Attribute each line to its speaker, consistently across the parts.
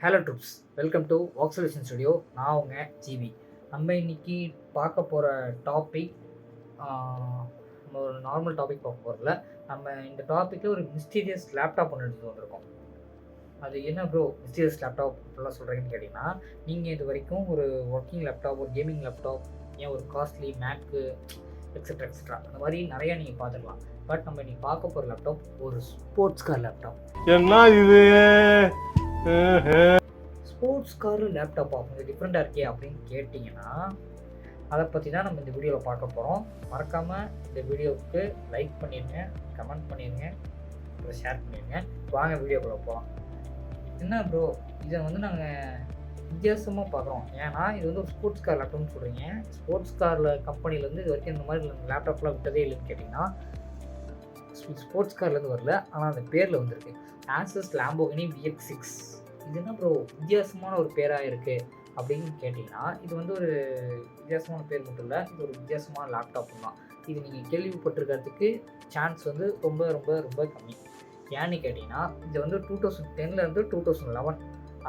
Speaker 1: Hello troops, welcome to work solution studio. நான் உங்கள் GV. நம்ம இன்னைக்கு பார்க்க போகிற டாபிக் நம்ம ஒரு நார்மல் டாபிக் பார்க்க போகிறதில்ல. நம்ம இந்த டாப்பிக்கில் ஒரு மிஸ்டீரியஸ் லேப்டாப் ஒன்று எடுத்து வந்திருக்கோம். அது என்ன ப்ரோ மிஸ்டீரியஸ் லேப்டாப் அப்படிலாம் சொல்கிறீங்கன்னு கேட்டிங்கன்னா, நீங்கள் இது வரைக்கும் ஒரு ஒர்க்கிங் லேப்டாப், ஒரு கேமிங் லேப்டாப், ஏன் ஒரு காஸ்ட்லி மேக்கு எக்ஸெட்ரா எக்ஸெட்ரா அந்த மாதிரி நிறையா நீங்கள் பார்த்துக்கலாம். பட் நம்ம இன்னைக்கு பார்க்க போகிற லேப்டாப் ஒரு ஸ்போர்ட்ஸ் கார் லேப்டாப்.
Speaker 2: என்ன இது?
Speaker 1: ஸ்போர்ட்ஸ் காரு லேப்டாப்பா கொஞ்சம் டிஃப்ரெண்ட்டாக இருக்கே அப்படின்னு கேட்டிங்கன்னா, அதை பற்றி தான் நம்ம இந்த வீடியோவில் பார்க்க போகிறோம். மறக்காமல் இந்த வீடியோவுக்கு லைக் பண்ணிடுங்க, கமெண்ட் பண்ணிடுங்க, அப்புறம் ஷேர் பண்ணிடுங்க. வாங்க வீடியோக்குள்ளே போகலாம். என்ன ப்ரோ, இதை வந்து நாங்கள் வித்தியாசமாக பார்க்குறோம். ஏன்னா இது வந்து ஒரு ஸ்போர்ட்ஸ் கார் லேப்டாப்னு சொல்கிறீங்க. ஸ்போர்ட்ஸ் காரில் கம்பெனிலேருந்து இது வரைக்கும் இந்த மாதிரி லேப்டாப்லாம் விட்டதே இல்லைன்னு கேட்டிங்கன்னா, ஸ்போர்ட்ஸ் கார்லேருந்து வரல, ஆனால் அந்த பேரில் வந்திருக்கு. Asus Lamborghini VX6. இது என்ன ப்ரோ வித்தியாசமான ஒரு பேராக இருக்குது அப்படின்னு கேட்டிங்கன்னா, இது வந்து ஒரு வித்தியாசமான பேர் மட்டும் இல்லை, இது ஒரு வித்தியாசமான லேப்டாப் தான். இது நீங்கள் கேள்விப்பட்டிருக்கிறதுக்கு சான்ஸ் வந்து ரொம்ப ரொம்ப ரொம்ப கம்மி. ஏன்னு கேட்டிங்கன்னா, இது வந்து 2010 2011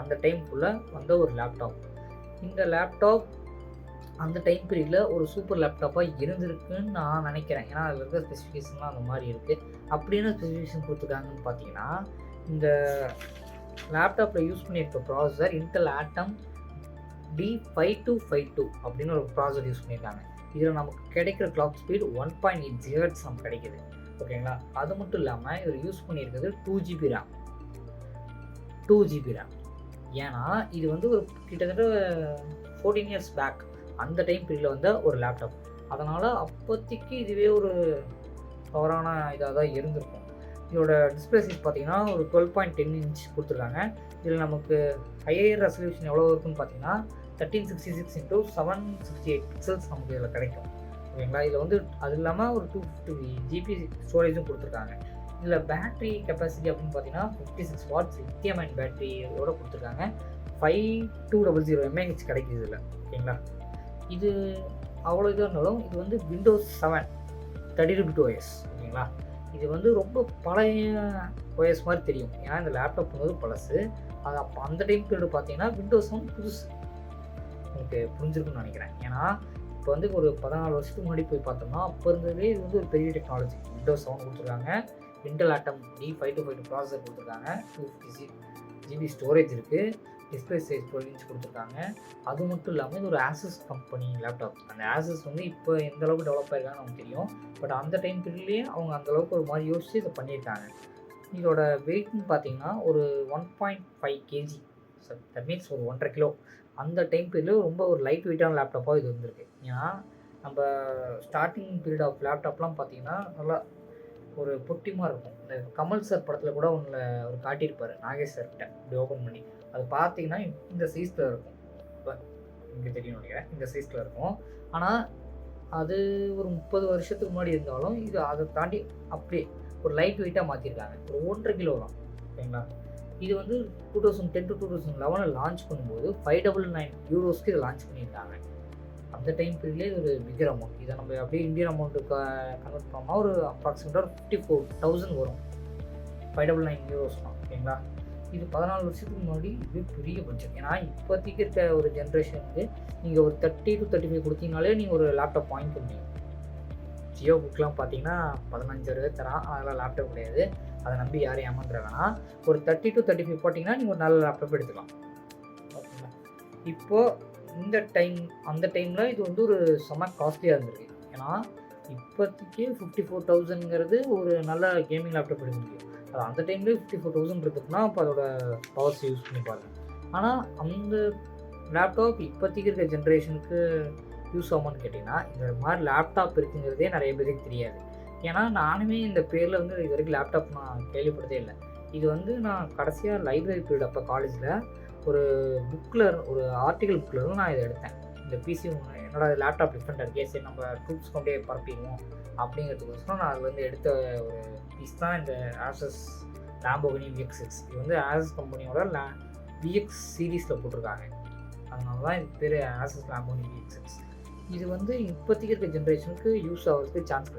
Speaker 1: அந்த டைம்குள்ளே வந்த ஒரு லேப்டாப். இந்த லேப்டாப் அந்த டைம் பீரியடில் ஒரு சூப்பர் லேப்டாப்பாக இருந்திருக்குன்னு நான் நினைக்கிறேன். ஏன்னா அதில் இருக்க ஸ்பெசிஃபிகேஷன்லாம் அந்த மாதிரி இருக்குது. அப்படின்னு ஸ்பெசிஃபிகேஷன் கொடுத்துருக்காங்கன்னு பார்த்தீங்கன்னா, இந்த லேப்டாப்பில் யூஸ் பண்ணியிருக்க ப்ராசஸர் இன்டெல் ஆட்டம் D5252 அப்படின்னு ஒரு ப்ராசஸர் யூஸ் பண்ணியிருக்காங்க. இதில் நமக்கு கிடைக்கிற கிளாக் ஸ்பீட் 1.8 GHz நமக்கு கிடைக்கிது. ஓகேங்களா? அது மட்டும் இல்லாமல் இதில் யூஸ் பண்ணியிருக்கிறது 2GB RAM. 2GB RAM. ஏன்னா இது வந்து ஒரு கிட்டத்தட்ட 14 years பேக் அந்த டைம் பீரியடில் வந்த ஒரு லேப்டாப். அதனால் அப்போதைக்கு இதுவே ஒரு பவரான இதாக தான் இருந்திருக்கும். இதோட டிஸ்பிளே சைஸ் பார்த்தீங்கன்னா ஒரு 12.10 inch கொடுத்துருக்காங்க. இதில் நமக்கு ஹையர் ரெசல்யூஷன் எவ்வளோ இருக்குன்னு பார்த்தீங்கன்னா 1366x768 பிக்சல்ஸ் நமக்கு இதில் கிடைக்கும். ஓகேங்களா? இதில் வந்து அது இல்லாமல் ஒரு 250 GB ஸ்டோரேஜும் கொடுத்துருக்காங்க. இதில் பேட்டரி கெப்பாசிட்டி அப்படின்னு பார்த்தீங்கன்னா 56 watts லித்தியம் அயன் பேட்டரியோட கொடுத்துருக்காங்க. 5200 mAh கிடைக்குது இதில். ஓகேங்களா? இது அவ்வளோ இதாக இருந்தாலும் இது வந்து விண்டோஸ் 7 32-bit OS. ஓகேங்களா? இது வந்து ரொம்ப பழைய OS மாதிரி தெரியும். ஏன்னா இந்த லேப்டாப் வந்து பழசு. அது அப்போ அந்த டைம் பீரியட் பார்த்தீங்கன்னா விண்டோஸ் வந்து புதுசு. உங்களுக்கு புரிஞ்சிருக்குன்னு நினைக்கிறேன். ஏன்னா இப்போ வந்து ஒரு 14 வருஷத்துக்கு முன்னாடி போய் பார்த்தோம்னா அப்போ இருந்ததே இது வந்து ஒரு பெரிய டெக்னாலஜி. விண்டோஸ் 7 கொடுத்துருக்காங்க, இன்டெல் ஆட்டம் D5252 ப்ராசஸர் கொடுத்துருக்காங்க, 250 GB ஸ்டோரேஜ் இருக்குது, டிஸ்பிளே சைஸ் 12 inch கொடுத்துருக்காங்க. அது மட்டும் இல்லாமல் இது ஒரு ஆசஸ் கம்பெனி லேப்டாப். அந்த ஆசஸ் வந்து இப்போ எந்த அளவுக்கு டெவலப் ஆகிருக்காங்கன்னு நமக்கு தெரியும். பட் அந்த டைம் பீரியட்லேயே அவங்க அந்தளவுக்கு ஒரு மாதிரி யோசித்து இதை பண்ணியிருக்காங்க. இதோட வெயிட்னு பார்த்தீங்கன்னா ஒரு 1.5 kg. தட் மீன்ஸ் ஒரு 1.5 கிலோ. அந்த டைம் பீரியடில் ரொம்ப ஒரு லைட் வெயிட்டான லேப்டாப்பாக இது வந்திருக்கு. ஏன்னா நம்ம ஸ்டார்டிங் பீரியட் ஆஃப் லேப்டாப்லாம் பார்த்தீங்கன்னா நல்லா ஒரு பொட்டிமாக இருக்கும். இந்த கமல் சார் படத்தில் கூட ஒன்றில் அவர் காட்டியிருப்பார் நாகேஷ் சார்கிட்ட இப்படி ஓப்பன் பண்ணி. அது பார்த்தீங்கன்னா இந்த சைஸில் இருக்கும். இப்போ இங்கே தெரியும் நினைக்கிறேன், இந்த சைஸில் இருக்கும். ஆனால் அது ஒரு 30 வருஷத்துக்கு முன்னாடி இருந்தாலும் இது அதை தாண்டி அப்படியே ஒரு லைட் வெயிட்டாக மாற்றிருக்காங்க. ஒரு 1.5 கிலோ தான். ஓகேங்களா? இது வந்து 2010 to 2011 லான்ச் பண்ணும்போது 599 யூரோஸ்க்கு இதை லான்ச் பண்ணியிருக்காங்க. அந்த டைம் பீரியட்லேயே இது ஒரு பிகர் அமௌண்ட். இதை நம்ம அப்படியே இந்தியன் அமௌண்ட்டுக்கு கன்வெர்ட் பண்ணோம்னா ஒரு அப்ராக்சிமேட்டாக 54,000 வரும். 599 யூரோஸ் தான். ஓகேங்களா? இது 14 வருஷத்துக்கு முன்னாடி இது பெரிய பட்ஜெட். ஏன்னா இப்போதைக்கு இருக்க ஒரு ஜென்ரேஷனுக்கு நீங்கள் ஒரு 30 to 35 கொடுத்தீங்கனாலே நீங்கள் ஒரு லேப்டாப் வாங்கிக்க முடியும். ஜியோ புக்கெலாம் பார்த்தீங்கன்னா 15,000 தரான். அதெல்லாம் லேப்டாப் கிடையாது. அதை நம்பி யாரும் ஏமாந்துறாங்கன்னா ஒரு 30 to 35 போட்டிங்கன்னா நீங்கள் ஒரு நல்ல லேப்டாப் எடுத்துக்கலாம். ஓகேங்களா? இப்போது இந்த டைம் அந்த டைமில் இது வந்து ஒரு செம காஸ்ட்லியாக இருந்திருக்கு. ஏன்னா இப்போதைக்கு 54,000ங்கிறது ஒரு நல்ல கேமிங் லேப்டாப் எடுக்க முடியும். அது அந்த டைம்லேயே 54,000 இருக்குதுன்னா அப்போ அதோட பவர்ஸ் யூஸ் பண்ணி பாருங்கள். ஆனால் அந்த லேப்டாப் இப்போதைக்கு இருக்க ஜென்ரேஷனுக்கு யூஸ் ஆகுமான்னு கேட்டிங்கன்னா இந்த மாதிரி லேப்டாப் இருக்குங்கிறதே நிறைய பேருக்கு தெரியாது. ஏன்னா நானுமே இந்த பேரில் வந்து இது வரைக்கும் லேப்டாப் நான் கேள்விப்பட்டதே இல்லை. இது வந்து நான் கடைசியாக லைப்ரரி பீரியட் அப்போ காலேஜில் ஒரு புக்கில் ஒரு ஆர்டிக்கல் புக்கில் இருந்து நான் இதை எடுத்தேன். இந்த பிசி என்னோட லேப்டாப் டிஃப்ரெண்ட்டாக இருக்கே, சரி நம்ம ட்ரூப்ஸ் கொண்டே பரப்பிடுவோம் அப்படிங்கிறதுக்கோசரம் நான் அது வந்து எடுத்த ஒரு பீஸ் தான் இந்த ஆசஸ் லேம்போகினி VX6. இது வந்து ஆசஸ் கம்பெனியோட VX சீரீஸில் போட்டிருக்காங்க. அதனால தான் இது பேர் ஆசஸ் லேம்போகினி VX6. இது வந்து இப்போதைக்கு இருக்க ஜென்ரேஷனுக்கு யூஸ் ஆகிறதுக்கு சான்ஸ் கிடையாது.